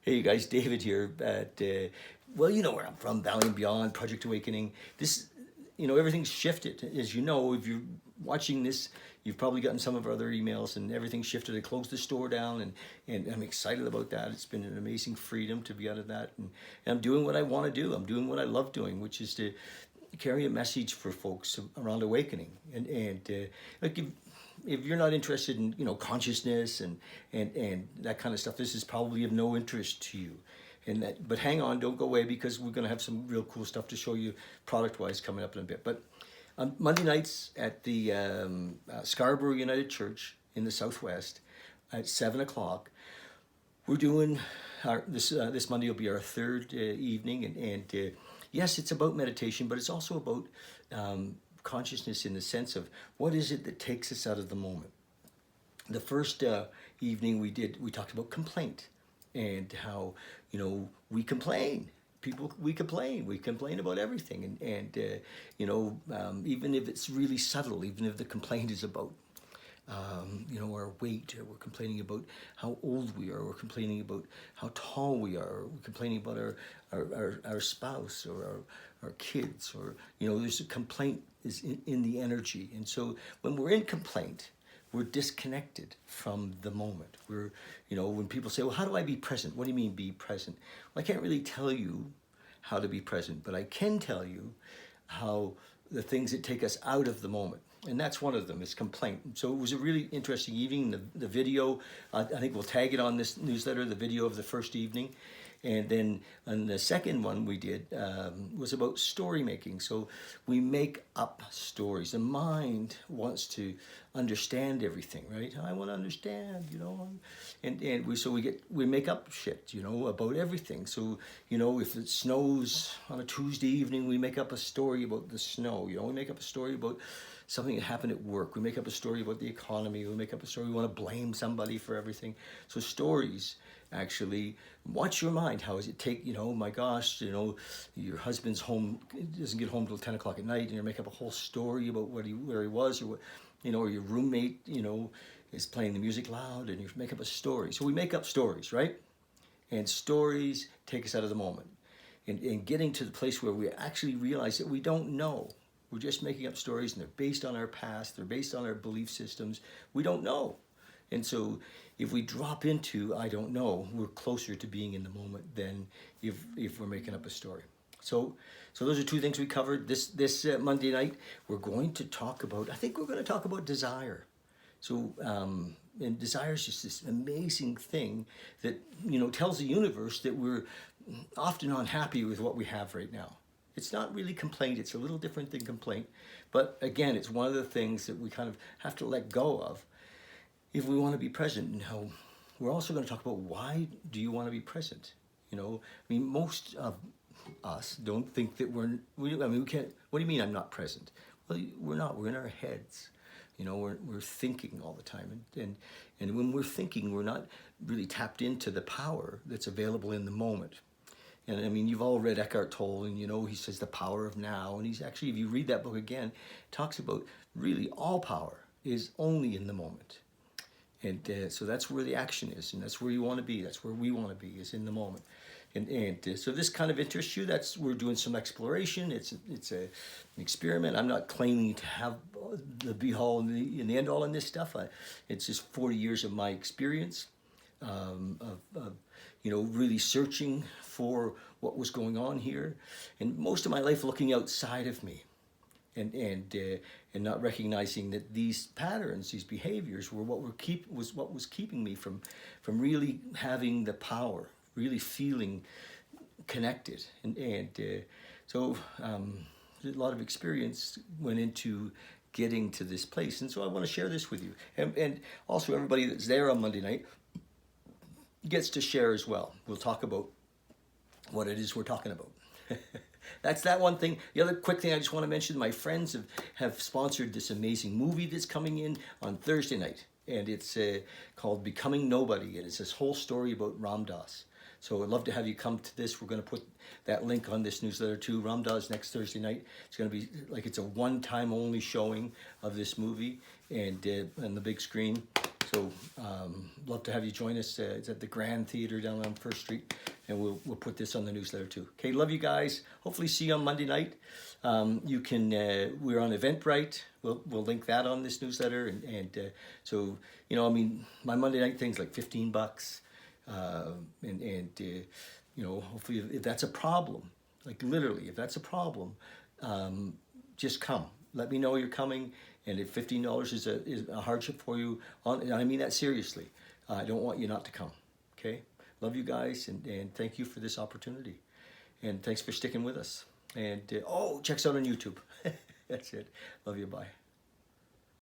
Hey, you guys, David here. Well, you know where I'm from, Valley and Beyond, Project Awakening. This, everything's shifted. As you know, if you're watching this, you've probably gotten some of our other emails, and everything's shifted. I closed the store down, and I'm excited about that. It's been an amazing freedom to be out of that, and I'm doing what I want to do. I'm doing what I love doing, which is to carry a message for folks around awakening, and like if you're not interested in consciousness and that kind of stuff, this is probably of no interest to you. But hang on, don't go away, because we're going to have some real cool stuff to show you product wise coming up in a bit. But Monday nights at the Scarborough United Church in the Southwest at 7 o'clock, we're doing this Monday will be our third evening, and yes, it's about meditation, but it's also about consciousness, in the sense of what is it that takes us out of the moment. The first evening we talked about complaint, and how we complain. We complain about everything, and even if it's really subtle, even if the complaint is about our weight, or we're complaining about how old we are, we're complaining about how tall we are, or we're complaining about our spouse, or our kids, or there's a complaint is in the energy. And so when we're in complaint, we're disconnected from the moment. We're, when people say, well, how do I be present? What do you mean be present? Well, I can't really tell you how to be present, but I can tell you how the things that take us out of the moment. And that's one of them, is complaint. So it was a really interesting evening. The video, I think we'll tag it on this newsletter, the video of the first evening. And then on the second one we did was about story making. So we make up stories. The mind wants to understand everything, right? I want to understand, and we make up shit, about everything. So if it snows on a Tuesday evening, we make up a story about the snow. We make up a story about something that happened at work. We make up a story about the economy. We make up a story. We want to blame somebody for everything. So stories actually watch your mind. How does it take, my gosh, your husband's home, doesn't get home till 10 o'clock at night, and you make up a whole story about where he was, or what, or your roommate, is playing the music loud, and you make up a story. So we make up stories, right? And stories take us out of the moment. And getting to the place where we actually realize that we don't know. We're just making up stories, and they're based on our past. They're based on our belief systems. We don't know. And so if we drop into I don't know, we're closer to being in the moment than if we're making up a story. So those are two things we covered this Monday night. We're going to talk about, I think we're going to talk about desire. So and desire is just this amazing thing that tells the universe that we're often unhappy with what we have right now. It's not really complaint. It's a little different than complaint. But again, it's one of the things that we kind of have to let go of if we want to be present. And how we're also going to talk about, why do you want to be present? Most of us don't think that we can't. What do you mean I'm not present? Well, we're not. We're in our heads. We're thinking all the time. And when we're thinking, we're not really tapped into the power that's available in the moment. And you've all read Eckhart Tolle, and he says the power of now. And he's actually, if you read that book again, talks about really all power is only in the moment. And so that's where the action is, and that's where you want to be. That's where we want to be, is in the moment. And so this kind of interests you. We're doing some exploration. It's an experiment. I'm not claiming to have the be all and the end all in this stuff. It's just 40 years of my experience of really searching for what was going on here, and most of my life looking outside of me, and not recognizing that these patterns, these behaviors, were what was keeping me from really having the power, really feeling connected, so a lot of experience went into getting to this place, and so I want to share this with you, and also everybody that's there on Monday night gets to share as well. We'll talk about what it is we're talking about. That's that one thing. The other quick thing I just want to mention, my friends have sponsored this amazing movie that's coming in on Thursday night. And it's called Becoming Nobody. And it's this whole story about Ram Dass. So I'd love to have you come to this. We're going to put that link on this newsletter too. Ram Dass next Thursday night. It's going to be like it's a one-time only showing of this movie, and on the big screen. So love to have you join us. It's at the Grand Theater down on First Street, and we'll put this on the newsletter too. Okay, love you guys. Hopefully see you on Monday night. You can we're on Eventbrite. We'll link that on this newsletter, and so you know, I mean, my Monday night thing's like $15, hopefully if that's a problem, like literally, if that's a problem, just come. Let me know you're coming, and if $15 is a hardship for you, I mean that seriously. I don't want you not to come. Okay, love you guys, and thank you for this opportunity, and thanks for sticking with us. And check us out on YouTube. That's it. Love you. Bye.